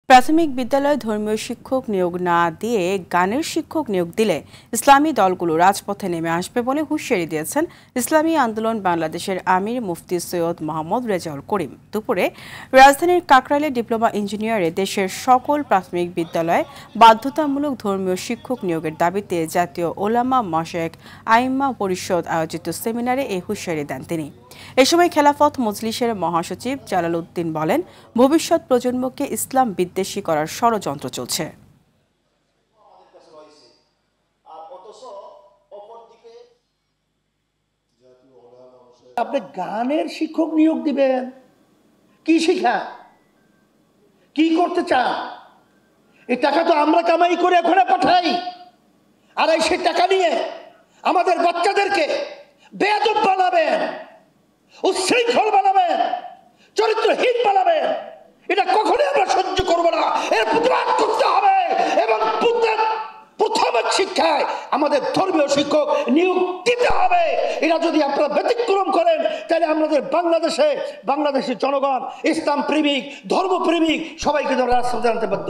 প্রাথমিক বিদ্যালয়ে ধর্মীয় শিক্ষক নিয়োগ না দিয়ে গানের শিক্ষক নিয়োগ দিলে ইসলামী দলগুলো রাজপথে নেমে আসবে বলে হুঁশিয়ারি দিয়েছেন ইসলামী আন্দোলন বাংলাদেশের আমির মুফতি সৈয়দ মোহাম্মদ রেজাউল করিম। দুপুরে রাজধানীর কাকরাইলে ডিপ্লোমা ইঞ্জিনিয়ারে দেশের সকল প্রাথমিক বিদ্যালয়ে বাধ্যতামূলক ধর্মীয় শিক্ষক নিয়োগের দাবিতে জাতীয় ওলামা মাশায়েখ আইম্মা পরিষদ আয়োজিত সেমিনারে এই হুঁশিয়ারি দেন তিনি। এ সময় খেলাফত মজলিসের মহাসচিব জালাল উদ্দিন বলেন, ভবিষ্যৎ প্রজন্মকে ইসলাম বিদ্বেষী করার ষড়যন্ত্র চলছে। আপনি গানের শিক্ষক নিয়োগ দিবেন, কি শিখা, কি করতে চান? এই টাকা তো আমরা কামাই করে ওখানে পাঠাই, আর এই সেই টাকা নিয়ে আমাদের বাচ্চাদেরকে বেয়াদব বানাবেন, উচ্ছৃঙ্খল বানাবেন, চরিত্রহীন বানাবেন। এটা কখনোই আমরা সহ্য করবো না। এর প্রতিবাদ করতে হবে এবং প্রাথমিক শিক্ষায় আমাদের ধর্মীয় শিক্ষক নিয়োগ দিতে হবে। এটা যদি আপনারা ব্যতিক্রম করেন তাহলে আমাদের বাংলাদেশের জনগণ ইসলাম প্রেমিক, ধর্মপ্রেমিক সবাইকে রাস্তা জানতে বাধ্য।